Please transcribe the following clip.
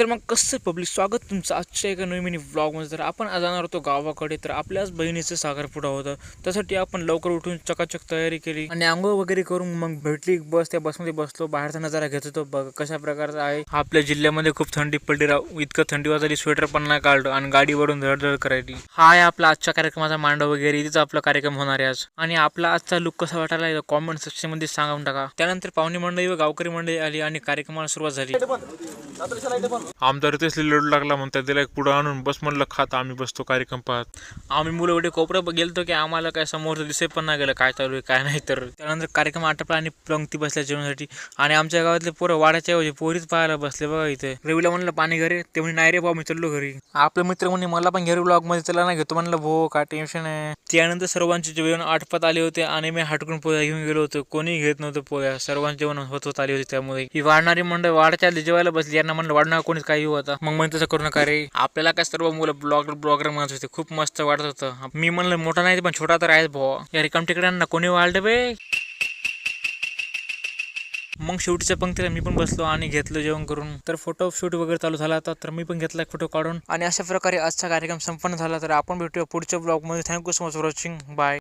तर मग कसं पब्लिक स्वागत तुमचं आजच्या एका नवीन मिनी व्लॉगमध्ये. तर आपण आज जाणार होतो गावाकडे. तर आपल्याच बहिणीचं साखरपुडा होता, त्यासाठी आपण लवकर उठून चकाचक तयारी केली आणि आंघोळ वगैरे करून मग भेटली बस. त्या बसमध्ये बसलो, बाहेरचा नजारा घेत होतो. बघ कशा प्रकारचा आहे. आपल्या जिल्ह्यामध्ये खूप थंडी पडली राव, इतकं थंडी वाजली स्वेटर पण नाही काढलं आणि गाडीवरून धडधड करायची. हा आहे आपला आजच्या कार्यक्रमाचा मांडव वगैरे. इथेच आपला कार्यक्रम होणार आहे आज. आणि आपला आजचा लुक कसा वाटायला कॉमेंट सेक्शन मध्ये सांगून टाका. त्यानंतर पाहुणे मंडळी व गावकरी मंडळी आली आणि कार्यक्रमाला सुरुवात झाली. आमदार तेच लढू लागला, म्हणतात त्याला एक पुढं आणून बस म्हणलं खात. आम्ही बसतो कार्यक्रम पाहत. आम्ही मुलं एवढे कोपऱ्यात गेलतो की आम्हाला काय समोर दिसे पण नाही गेलं काय चालू आहे काय नाही. तर त्यानंतर कार्यक्रम आटपला आणि पंक्ती बसल्या जेवणासाठी. आणि आमच्या गावातले पोरं वाड्याच्या ऐवजी पोरीच पाहायला बसले बघा इथे. रवीला म्हणलं पाणी घरी, ते म्हणे नाही रे भाऊ मी चाललो घरी. आपले मित्र म्हणे मला पण घरी ब्लॉग मध्ये चला नाही घेतो. म्हणलं भो काय टेन्शन आहे. त्यानंतर सर्वांचे जेवण आटपत आले होते आणि मी हटकून पोह्या घेऊन गेलो होतो. कोणी घेत नव्हतं पोह्या, सर्वांचे जेवण होत आली होती. त्यामुळे ही वाढणारी मंडळ वाड्याच्या जेवायला बसली. यांना म्हणलं वाढणार कोणीच काही होता. मग म्हणत तसं करू नका रे. आपल्याला काय सर्व मुलं ब्लॉगर म्हणत होते. खूप मस्त वाटत होतं. मी म्हणलं मोठा नाही पण छोटा तर आहेच भाऊ. या रिकाम तिकड्यांना कोणी वाढलं बे. मग शेवटीच्या पंक्तीला मी पण बसलो आणि घेतलं जेवण करून. तर फोटो शूट वगैरे चालू झाला होता, तर मी पण घेतला एक फोटो काढून. आणि अशा प्रकारे आजचा कार्यक्रम संपन्न झाला. तर आपण भेटूया पुढच्या ब्लॉग मध्ये. Thank you so much for watching. Bye.